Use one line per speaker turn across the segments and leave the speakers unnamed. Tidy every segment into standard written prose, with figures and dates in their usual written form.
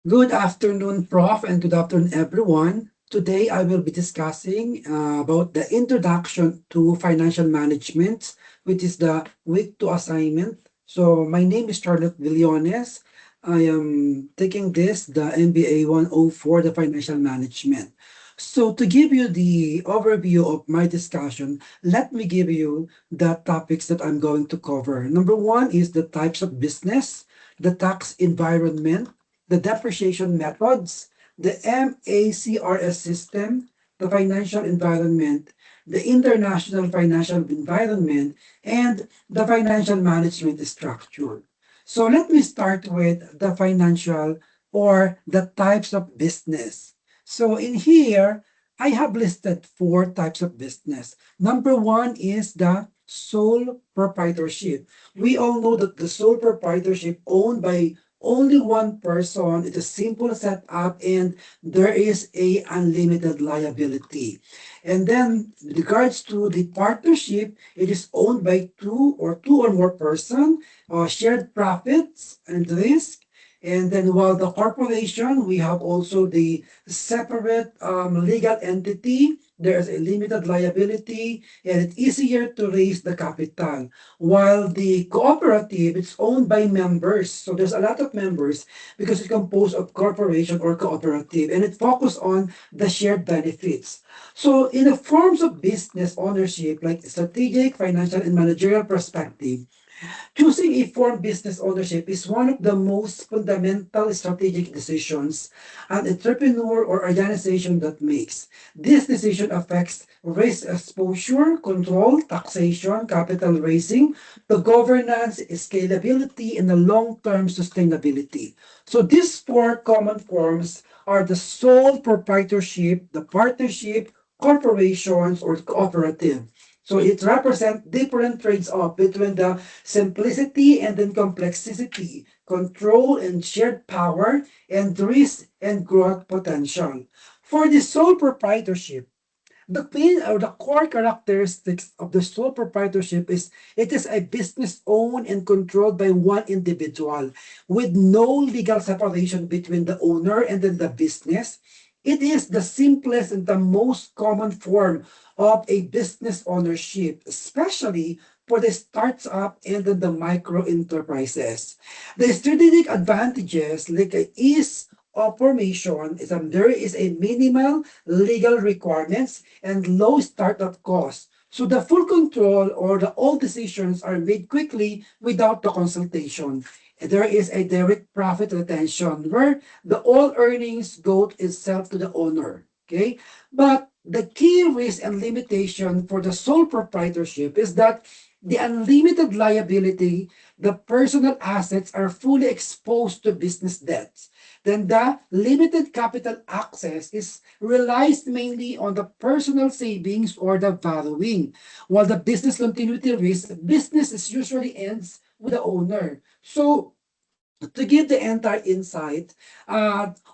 Good afternoon, Prof, and good afternoon, everyone. Today, I will be discussing about the introduction to financial management, which is the week two assignment. So, my name is Charlotte Villones. I am taking the MBA 104, the financial management. So, to give you the overview of my discussion, let me give you the topics that I'm going to cover. Number one is the types of business, the tax environment, the depreciation methods, the MACRS system, the financial environment, the international financial environment, and the financial management structure. So let me start with the financial or the types of business. So in here, I have listed four types of business. Number one is the sole proprietorship. We all know that the sole proprietorship owned by only one person. It's a simple setup and there is a unlimited liability. And then with regards to the partnership, it is owned by two or more person, shared profits and risk. And then while the corporation, we have also the separate legal entity. There's a limited liability and it's easier to raise the capital. While the cooperative, it's owned by members. So there's a lot of members because it's composed of corporation or cooperative and it focuses on the shared benefits. So in the forms of business ownership, like strategic, financial, and managerial perspective, choosing a form business ownership is one of the most fundamental strategic decisions an entrepreneur or organization that makes. This decision affects risk exposure, control, taxation, capital raising, the governance, scalability, and the long-term sustainability. So these four common forms are the sole proprietorship, the partnership, corporations, or cooperative. So it represents different trades-off between the simplicity and then complexity, control and shared power, and risk and growth potential. For the sole proprietorship, the main or the core characteristics of the sole proprietorship is it is a business owned and controlled by one individual with no legal separation between the owner and then the business. It is the simplest and the most common form of a business ownership, especially for the startup and then the micro enterprises. The strategic advantages like ease of formation is there is a minimal legal requirements and low startup costs. So the full control or the all decisions are made quickly without the consultation. There is a direct profit retention where the all earnings go itself to the owner. Okay, but the key risk and limitation for the sole proprietorship is that the unlimited liability, the personal assets are fully exposed to business debts. Then the limited capital access is relies mainly on the personal savings or the borrowing, while the business continuity risk, business is usually ends with the owner. So to give the entire insight,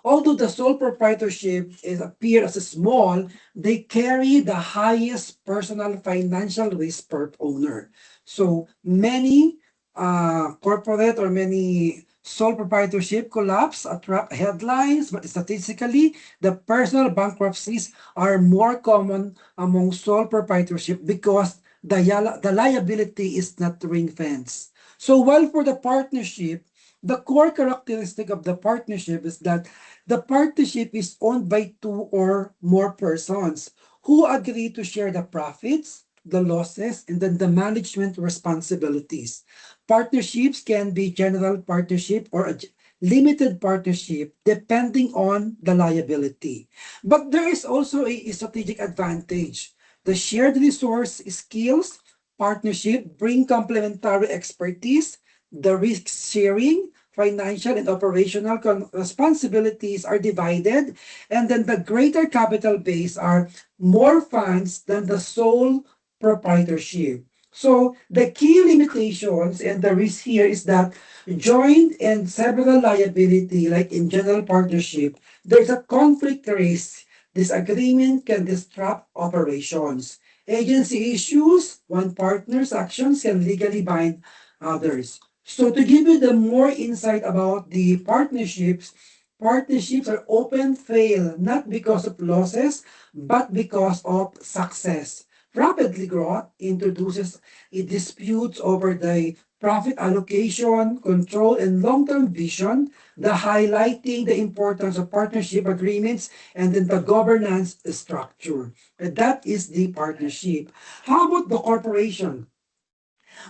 although the sole proprietorship is appear as a small, they carry the highest personal financial risk per owner. So many corporate or many sole proprietorship collapse attract headlines, but statistically, the personal bankruptcies are more common among sole proprietorship because the liability is not ring fenced. So while for the partnership, the core characteristic of the partnership is that the partnership is owned by two or more persons who agree to share the profits, the losses, and then the management responsibilities. Partnerships can be general partnership or a limited partnership depending on the liability. But there is also a strategic advantage. The shared resource skills partnership bring complementary expertise, the risk sharing, financial and operational responsibilities are divided, and then the greater capital base are more funds than the sole proprietorship. So the key limitations and the risk here is that joint and several liability, like in general partnership, there's a conflict risk. Disagreement can disrupt operations. Agency issues, one partner's actions can legally bind others. So to give you the more insight about the partnerships, partnerships are often fail not because of losses, but because of success. Rapidly growth introduces disputes over the profit allocation, control, and long-term vision, the highlighting the importance of partnership agreements and then the governance structure. And that is the partnership. How about the corporation?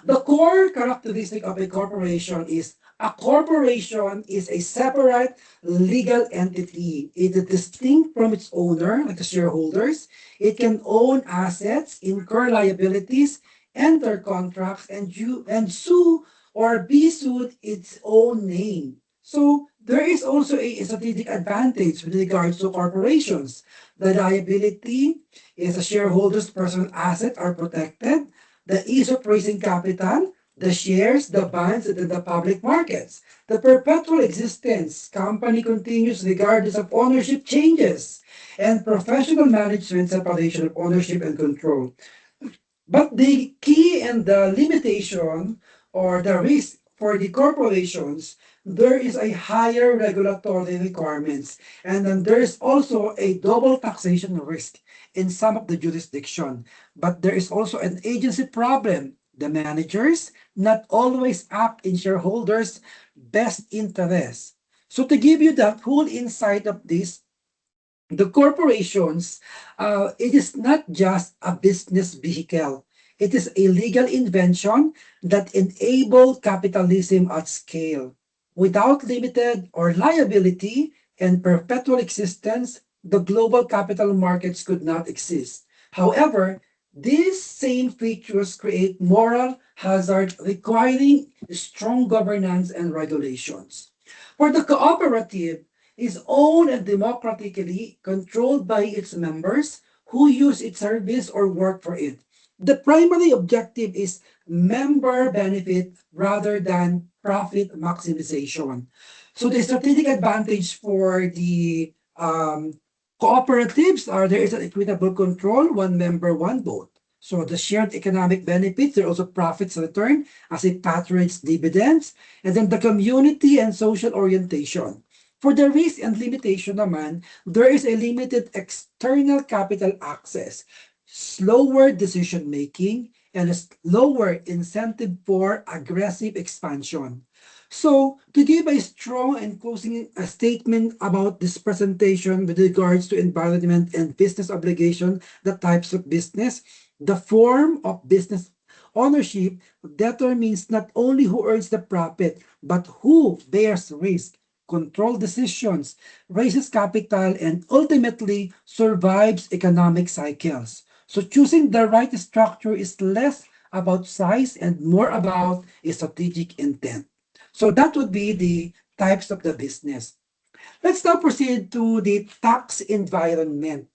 The core characteristic of a corporation is a corporation is a separate legal entity. It is distinct from its owner, like the shareholders. It can own assets, incur liabilities, enter contracts, and sue or be sued its own name. So there is also a strategic advantage with regards to corporations. The liability is a shareholder's personal asset are protected, the ease of raising capital, the shares, the bonds, and the public markets. The perpetual existence, company continues regardless of ownership changes, and professional management separation of ownership and control. But the key and the limitation or the risk for the corporations, there is a higher regulatory requirements. And then there is also a double taxation risk in some of the jurisdiction. But there is also an agency problem. The managers not always act in shareholders' best interest. So to give you the full insight of this, the corporations, it is not just a business vehicle. It is a legal invention that enable capitalism at scale. Without limited or liability and perpetual existence, the global capital markets could not exist. However, these same features create moral hazard requiring strong governance and regulations. For the cooperative, is owned and democratically controlled by its members who use its service or work for it. The primary objective is member benefit rather than profit maximization. So the strategic advantage for the cooperatives are there is an equitable control, one member, one vote. So the shared economic benefits, there are also profits return as it patronage dividends, and then the community and social orientation. For the risk and limitation naman, there is a limited external capital access, slower decision making, and a lower incentive for aggressive expansion. So, to give a strong and closing statement about this presentation with regards to environment and business obligation, the types of business, the form of business ownership determines not only who earns the profit, but who bears risk, control decisions, raises capital, and ultimately survives economic cycles. So choosing the right structure is less about size and more about a strategic intent. So that would be the types of the business. Let's now proceed to the tax environment.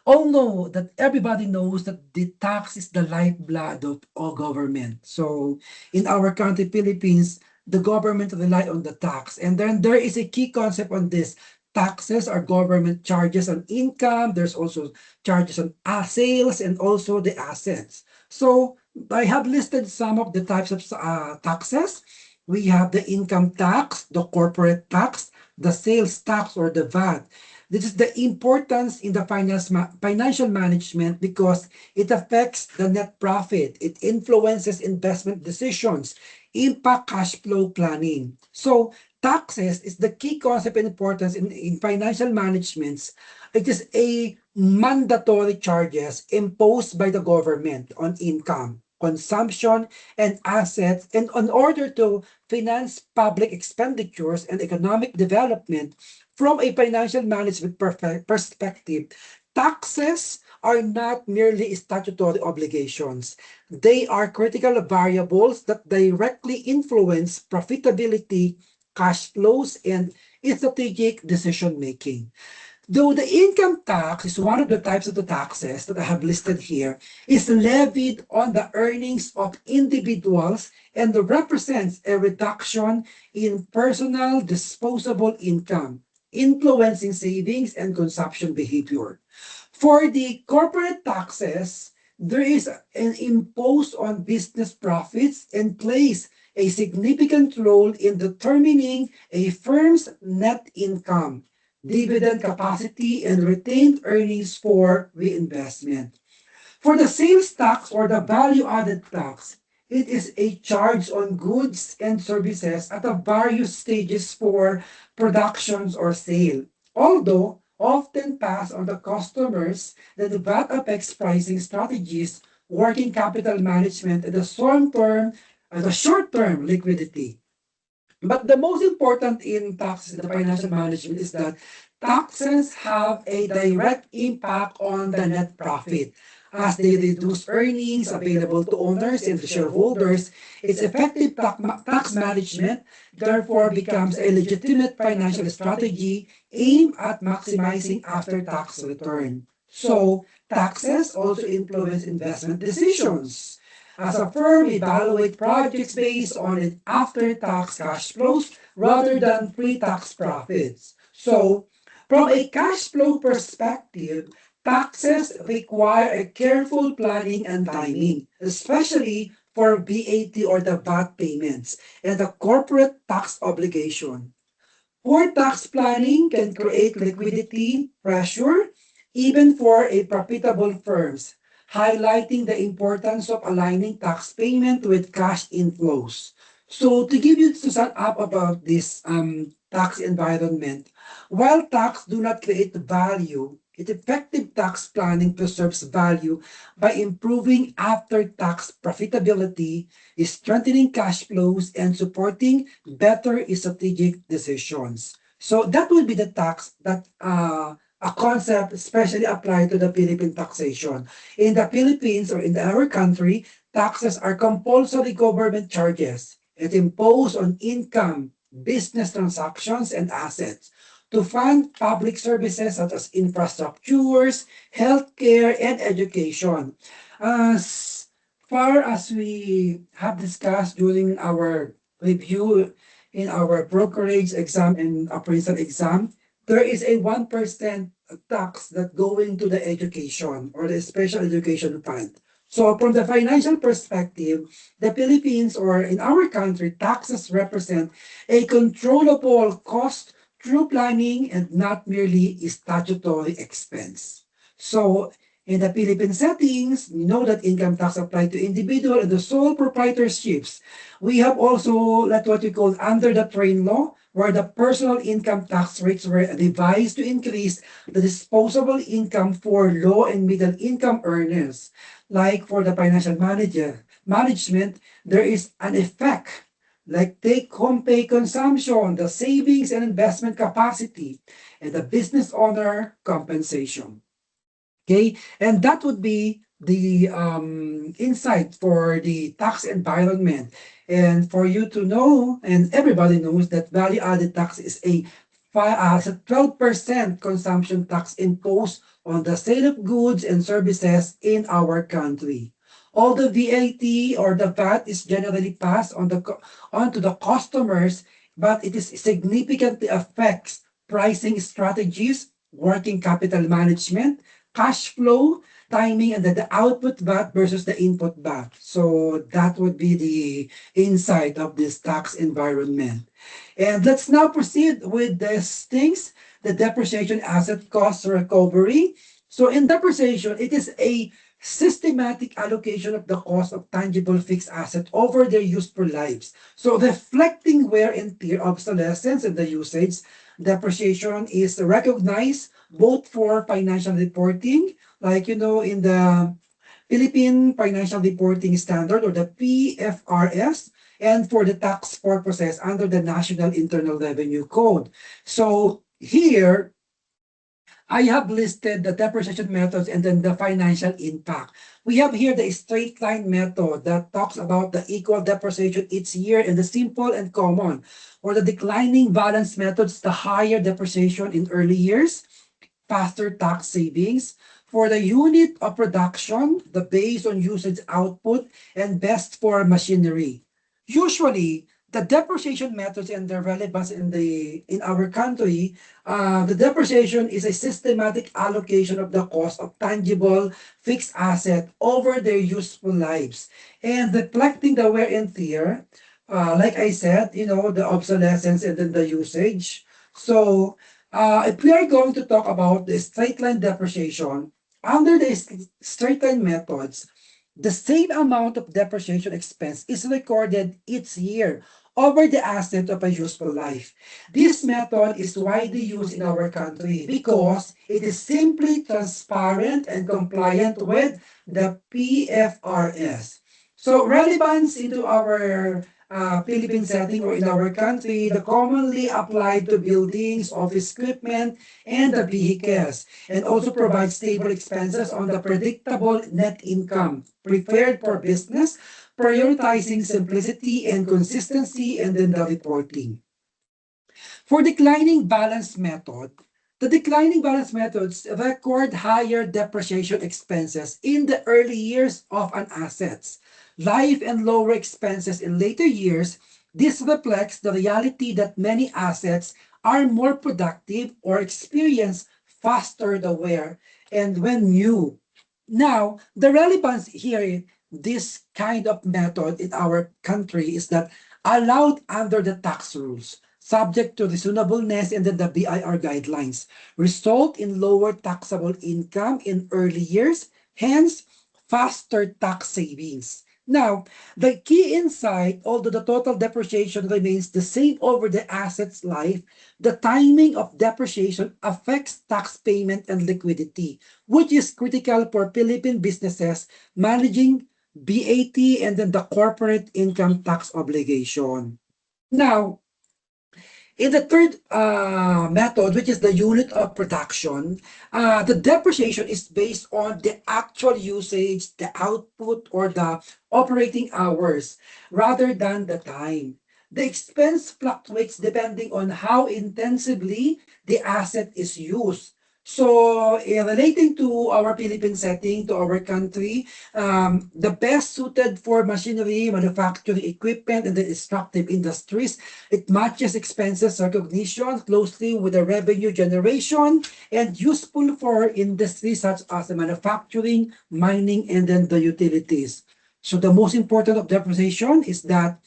All know that everybody knows that the tax is the lifeblood of all government. So in our country, Philippines, the government rely on the tax. And then there is a key concept on this. Taxes are government charges on income. There's also charges on sales and also the assets. So I have listed some of the types of taxes. We have the income tax, the corporate tax, the sales tax or the VAT. This is the importance in the financial management because it affects the net profit. It influences investment decisions, impact cash flow planning. So taxes is the key concept and importance in financial management. It is a mandatory charges imposed by the government on income, consumption, and assets, and in order to finance public expenditures and economic development. From a financial management perspective, taxes are not merely statutory obligations. They are critical variables that directly influence profitability, cash flows, and strategic decision making. Though the income tax is one of the types of the taxes that I have listed here, is levied on the earnings of individuals and represents a reduction in personal disposable income, influencing savings and consumption behavior. For the corporate taxes, there is an imposed on business profits and plays a significant role in determining a firm's net income, dividend capacity, and retained earnings for reinvestment. For the sales tax or the value added tax, it is a charge on goods and services at the various stages for productions or sale. Although often passed on the customers, the VAT affects pricing strategies, working capital management, and the short-term liquidity. But the most important in taxes in the financial management is that taxes have a direct impact on the net profit. As they reduce earnings available to owners and to shareholders, its effective tax management therefore becomes a legitimate financial strategy aimed at maximizing after-tax return. So, taxes also influence investment decisions. As a firm, evaluate projects based on its after-tax cash flows rather than pre-tax profits. So, from a cash flow perspective, taxes require a careful planning and timing, especially for VAT or the VAT payments and the corporate tax obligation. Poor tax planning can create liquidity pressure even for a profitable firms, highlighting the importance of aligning tax payment with cash inflows. So to give you to sum up about this tax environment, while tax do not create value, effective tax planning preserves value by improving after-tax profitability, strengthening cash flows, and supporting better strategic decisions. So that would be the tax that a concept especially applied to the Philippine taxation. In the Philippines or in our country, taxes are compulsory government charges. It imposed on income, business transactions, and assets to fund public services such as infrastructures, healthcare, and education. As far as we have discussed during our review in our brokerage exam and appraisal exam, there is a 1% tax that going to the education or the special education fund. So from the financial perspective, the Philippines or in our country, taxes represent a controllable cost through planning and not merely statutory expense. So in the Philippine settings, we know that income tax applied to individual and the sole proprietorships. We have also what we call under the train law, where the personal income tax rates were revised to increase the disposable income for low and middle income earners. Like for the financial management, there is an effect like take home pay consumption, the savings and investment capacity, and the business owner compensation. Okay, and that would be the insight for the tax environment. And for you to know, and everybody knows that value added tax is a 12% consumption tax imposed on the sale of goods and services in our country. All the VAT or the VAT is generally passed on to the customers, but it is significantly affects pricing strategies, working capital management, cash flow, timing, and the output VAT versus the input VAT. So that would be the insight of this tax environment. And let's now proceed with these things, the depreciation asset cost recovery. So in depreciation, it is a systematic allocation of the cost of tangible fixed asset over their useful lives. So reflecting wear and tear, obsolescence, and the usage, depreciation is recognized both for financial reporting, like in the Philippine Financial Reporting Standard or the PFRS, and for the tax purposes under the National Internal Revenue Code. So here, I have listed the depreciation methods and then the financial impact. We have here the straight line method that talks about the equal depreciation each year and the simple and common. For the declining balance methods, the higher depreciation in early years, faster tax savings. For the unit of production, the based on usage output, and best for machinery. Usually, the depreciation methods and their relevance in our country, the depreciation is a systematic allocation of the cost of tangible fixed asset over their useful lives and reflecting the wear and tear. like I said, the obsolescence and then the usage. So, if we are going to talk about the straight line depreciation, under the straight line methods, the same amount of depreciation expense is recorded each year over the asset of a useful life. This method is widely used in our country because it is simply transparent and compliant with the PFRS. So relevance into our Philippine setting or in our country, the commonly applied to buildings, office equipment, and the vehicles, and also provide stable expenses on the predictable net income, prepared for business, prioritizing simplicity and consistency, and then the reporting. For declining balance method, the declining balance methods record higher depreciation expenses in the early years of an asset life and lower expenses in later years. This reflects the reality that many assets are more productive or experience faster the wear and when new. Now, the relevance here, this kind of method in our country is that allowed under the tax rules, subject to reasonableness and then the BIR guidelines, result in lower taxable income in early years, hence faster tax savings. Now, the key insight, although the total depreciation remains the same over the asset's life, the timing of depreciation affects tax payment and liquidity, which is critical for Philippine businesses managing BAT and then the corporate income tax obligation. Now, in the third method, which is the unit of production, the depreciation is based on the actual usage, the output, or the operating hours rather than the time. The expense fluctuates depending on how intensively the asset is used. So, relating to our Philippine setting, to our country, the best suited for machinery, manufacturing equipment, and the extractive industries, it matches expenses recognition closely with the revenue generation and useful for industries such as the manufacturing, mining, and then the utilities. So the most important of depreciation is that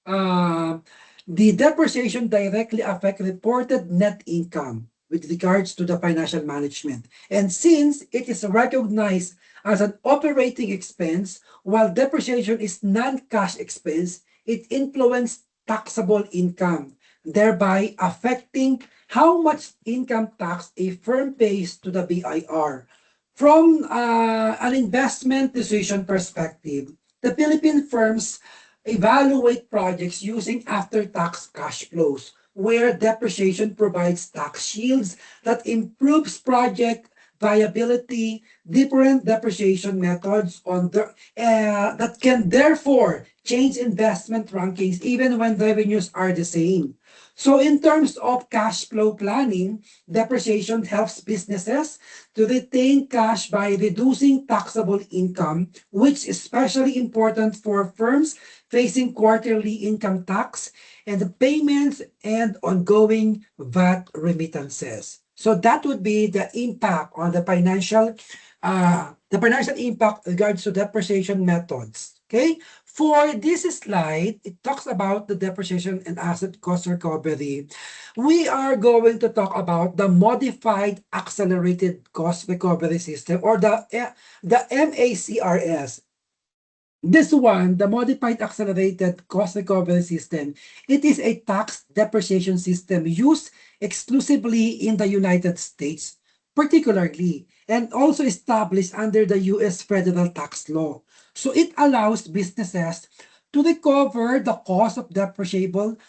uh, the depreciation directly affect reported net income with regards to the financial management. And since it is recognized as an operating expense, while depreciation is non-cash expense, it influences taxable income, thereby affecting how much income tax a firm pays to the BIR. From an investment decision perspective, the Philippine firms evaluate projects using after-tax cash flows, where depreciation provides tax shields that improves project viability. Different depreciation methods that can therefore change investment rankings even when revenues are the same. So in terms of cash flow planning, depreciation helps businesses to retain cash by reducing taxable income, which is especially important for firms facing quarterly income tax and the payments and ongoing VAT remittances. So that would be the impact on the financial impact regards to depreciation methods. Okay, for this slide, it talks about the depreciation and asset cost recovery. We are going to talk about the modified accelerated cost recovery system or the MACRS. This one, the Modified Accelerated Cost Recovery System, it is a tax depreciation system used exclusively in the United States, particularly, and also established under the U.S. federal tax law. So it allows businesses to recover the cost of depreciable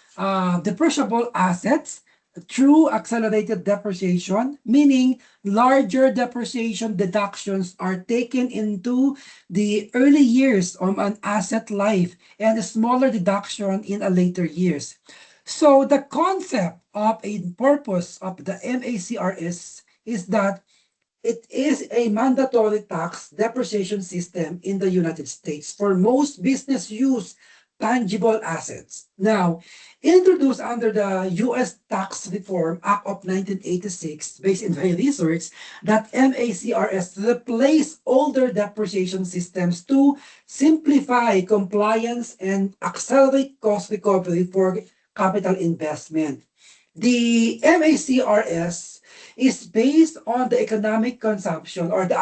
assets through accelerated depreciation, meaning larger depreciation deductions are taken into the early years of an asset life and a smaller deduction in a later years. So the concept of a purpose of the MACRS is that it is a mandatory tax depreciation system in the United States for most business use tangible assets. Now, introduced under the U.S. Tax Reform Act of 1986, based in my research, that MACRS replaced older depreciation systems to simplify compliance and accelerate cost recovery for capital investment. The MACRS is based on the economic consumption or the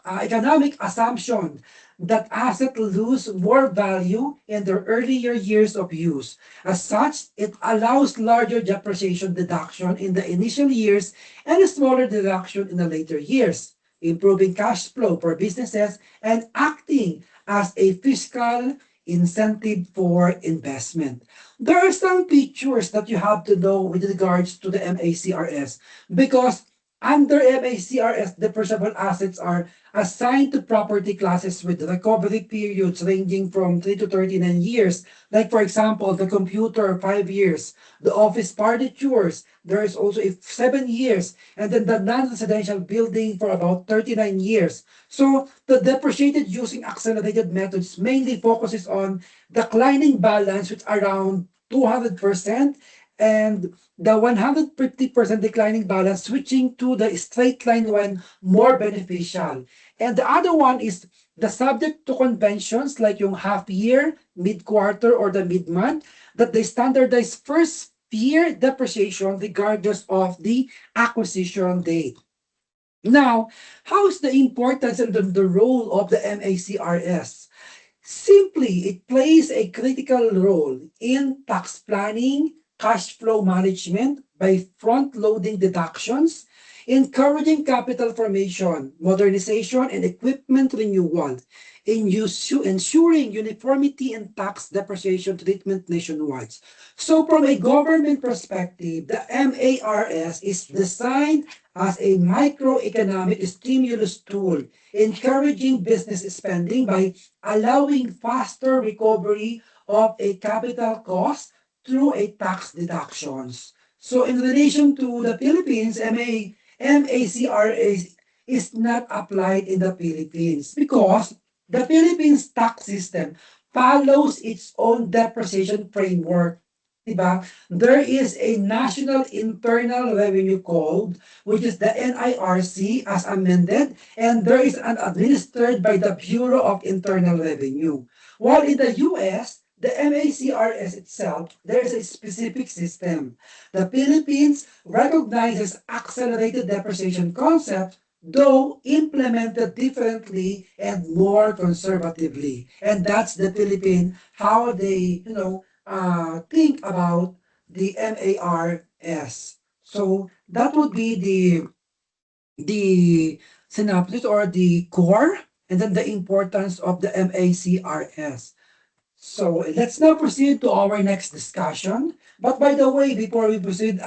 economic assumption that assets lose more value in their earlier years of use. As such, it allows larger depreciation deduction in the initial years and a smaller deduction in the later years, improving cash flow for businesses and acting as a fiscal incentive for investment. There are some features that you have to know with regards to the MACRS because under MACRS, depreciable assets are assigned to property classes with recovery periods ranging from 3 to 39 years. Like, for example, the computer, 5 years. The office furnitures, there is also 7 years. And then the non-residential building for about 39 years. So the depreciated using accelerated methods mainly focuses on declining balance, which around 200%, and the 150% declining balance switching to the straight line when more beneficial. And the other one is the subject to conventions like yung half year, mid-quarter, or the mid-month, that they standardize first year depreciation regardless of the acquisition date. Now, how is the importance and the role of the MACRS? Simply, it plays a critical role in tax planning, cash flow management by front-loading deductions, encouraging capital formation, modernization, and equipment renewal, ensuring uniformity in tax depreciation treatment nationwide. So from a government perspective, the MARS is designed as a microeconomic stimulus tool, encouraging business spending by allowing faster recovery of a capital cost through a tax deductions. So in relation to the Philippines, MACRA is not applied in the Philippines because the Philippines tax system follows its own depreciation framework. Diba? There is a National Internal Revenue Code, which is the NIRC as amended, and there is an administered by the Bureau of Internal Revenue. While in the US, the MACRS itself, there is a specific system. The Philippines recognizes accelerated depreciation concept, though implemented differently and more conservatively. And that's the Philippine, how they, think about the MARS. So that would be the synopsis or the core, and then the importance of the MACRS. So let's now proceed to our next discussion. But by the way, before we proceed,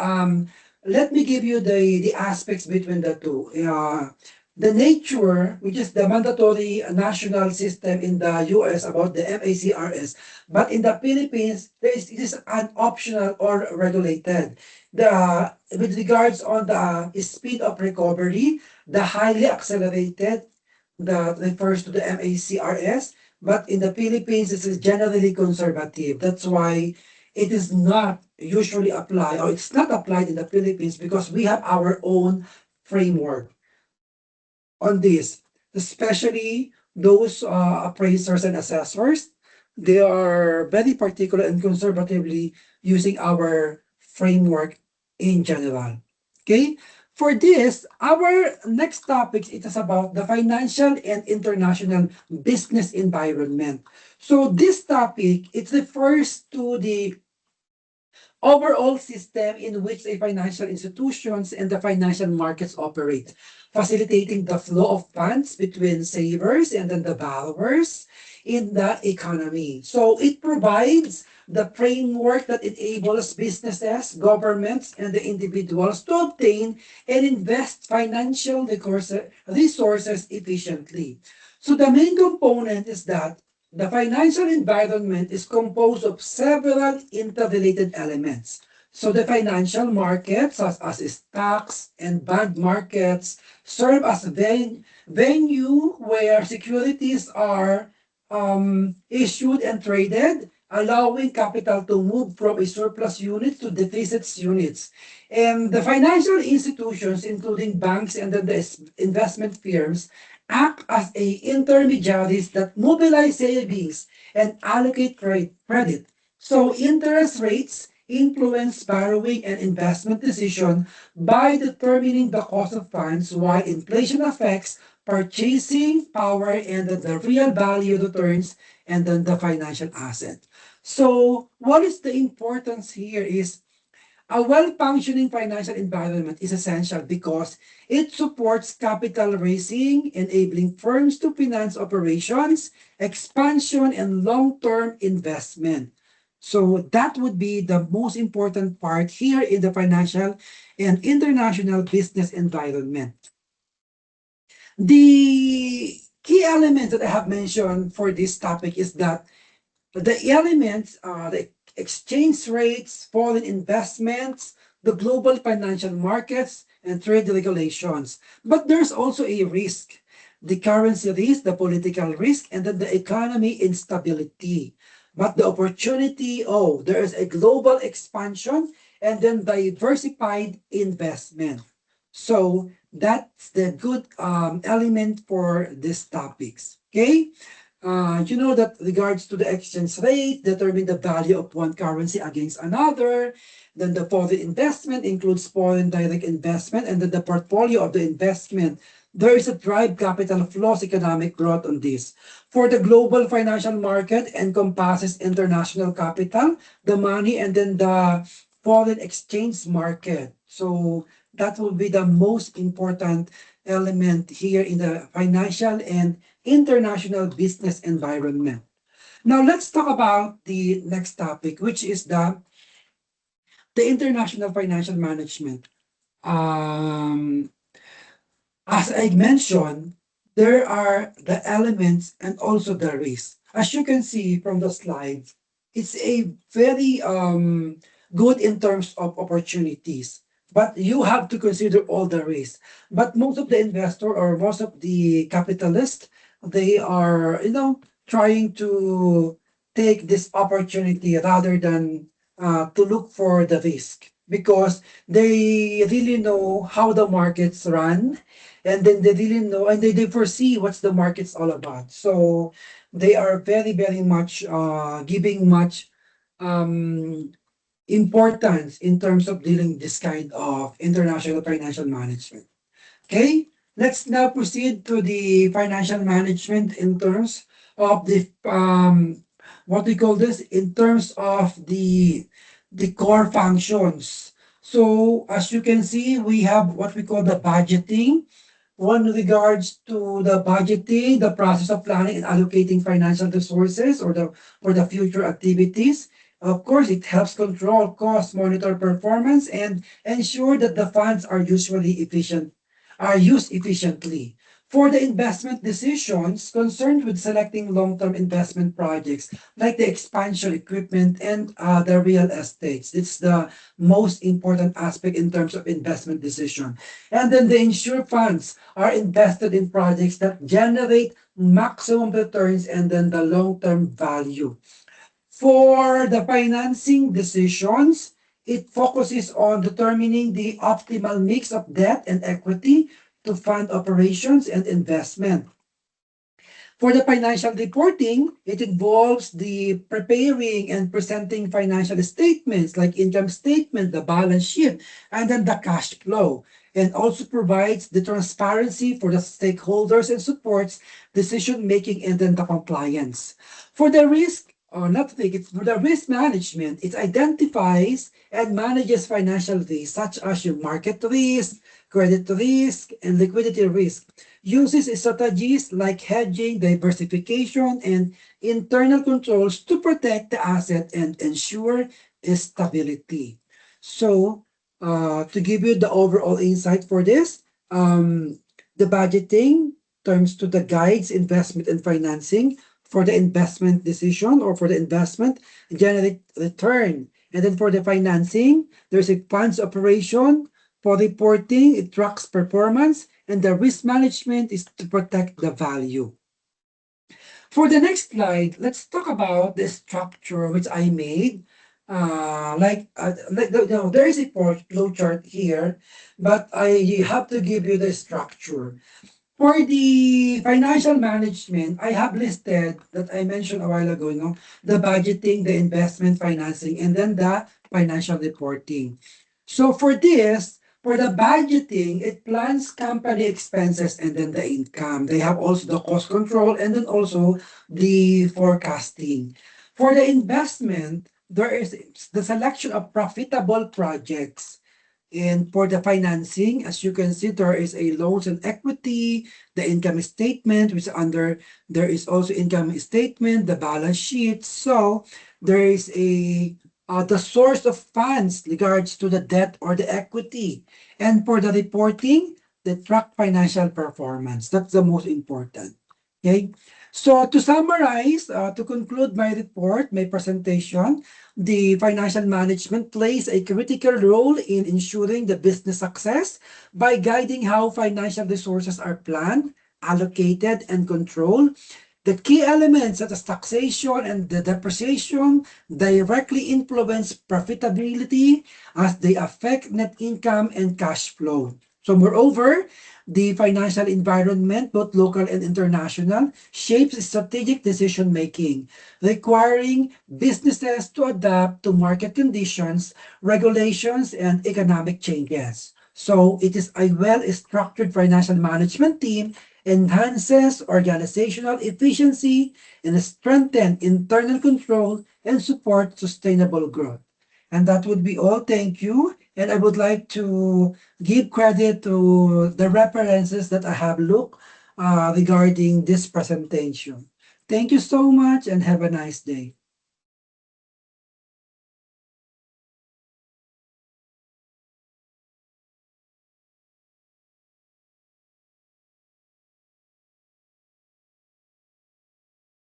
let me give you the aspects between the two. The nature, which is the mandatory national system in the US about the MACRS, but in the Philippines, it is an optional or regulated. With regards on the speed of recovery, the highly accelerated that refers to the MACRS, but in the Philippines, this is generally conservative. That's why it is not usually applied, or it's not applied in the Philippines because we have our own framework on this, especially those appraisers and assessors. They are very particular and conservatively using our framework in general. Okay? For this, our next topic it is about the financial and international business environment. So this topic, it refers to the overall system in which a financial institutions and the financial markets operate, facilitating the flow of funds between savers and then the borrowers in the economy. So it provides the framework that enables businesses, governments, and the individuals to obtain and invest financial resources efficiently. So the main component is that the financial environment is composed of several interrelated elements. So the financial markets, such as stocks and bond markets, serve as venue where securities are issued and traded, allowing capital to move from a surplus unit to deficit units. And the financial institutions, including banks and then the investment firms, act as a intermediaries that mobilize savings and allocate credit. So interest rates influence borrowing and investment decision by determining the cost of funds, while inflation affects purchasing power and then the real value returns and then the financial asset. So what is the importance here is a well-functioning financial environment is essential because it supports capital raising, enabling firms to finance operations, expansion, and long-term investment. So that would be the most important part here in the financial and international business environment. The key elements that I have mentioned for this topic is that the elements are the exchange rates, foreign investments, the global financial markets, and trade regulations. But there's also a risk, the currency risk, the political risk, and then the economy instability. But the opportunity, oh, there is a global expansion and then diversified investment. So that's the good element for these topics. Okay. You know that regards to the exchange rate, determine the value of one currency against another. Then the foreign investment includes foreign direct investment and then the portfolio of the investment. There is a drive capital flows economic growth on this. For the global financial market encompasses international capital, the money, and then the foreign exchange market. So that will be the most important element here in the financial and international business environment. Now let's talk about the next topic, which is the international financial management. Um, as I mentioned, there are the elements and also the risks. As you can see from the slides, it's a very good in terms of opportunities. But you have to consider all the risks. But most of the investor or most of the capitalists, they are, trying to take this opportunity rather than to look for the risk because they really know how the markets run and then they really know and they foresee what's the market's all about. So they are very, very much giving much um, importance in terms of dealing this kind of international financial management. Okay, let's now proceed to the financial management in terms of the what we call this in terms of the core functions. So as you can see, we have what we call the budgeting. One regards to the budgeting, the process of planning and allocating financial resources or the for the future activities. Of course, it helps control costs, monitor performance, and ensure that the funds are used efficiently. For the investment decisions concerned with selecting long-term investment projects like the expansion equipment and the real estates. It's the most important aspect in terms of investment decision. And then the insured funds are invested in projects that generate maximum returns and then the long-term value. For the financing decisions, it focuses on determining the optimal mix of debt and equity to fund operations and investment. For the financial reporting, it involves the preparing and presenting financial statements like income statement, the balance sheet, and then the cash flow, and also provides the transparency for the stakeholders and supports decision making and then the compliance. For the risk, or not risk, it's for the risk management, it identifies and manages financial risk such as your market risk, credit risk, and liquidity risk uses strategies like hedging, diversification, and internal controls to protect the asset and ensure stability. So, to give you the overall insight for this, the budgeting turns to the guides, investment, and financing for the investment decision or for the investment, generate return. And then for the financing, there's a funds operation. For reporting, it tracks performance, and the risk management is to protect the value. For the next slide, let's talk about the structure which I made. There is a flow chart here, but I have to give you the structure. For the financial management, I have listed that I mentioned a while ago, the budgeting, the investment financing, and then the financial reporting. So for the budgeting, it plans company expenses and then the income. They have also the cost control and then also the forecasting. For the investment, there is the selection of profitable projects. And for the financing, as you can see, there is a loans and equity, the income statement, which under there is also income statement, the balance sheet. So there is a the source of funds regards to the debt or the equity. And for the reporting, the track financial performance. That's the most important. Okay. So to summarize, to conclude my report, my presentation, the financial management plays a critical role in ensuring the business success by guiding how financial resources are planned, allocated, and controlled. The key elements such as taxation and the depreciation directly influence profitability as they affect net income and cash flow. So moreover, the financial environment, both local and international, shapes strategic decision making, requiring businesses to adapt to market conditions, regulations, and economic changes. So it is a well-structured financial management team enhances organizational efficiency and strengthen internal control and support sustainable growth. And that would be all. Thank you. And I would like to give credit to the references that I have looked regarding this presentation. Thank you so much and have a nice day.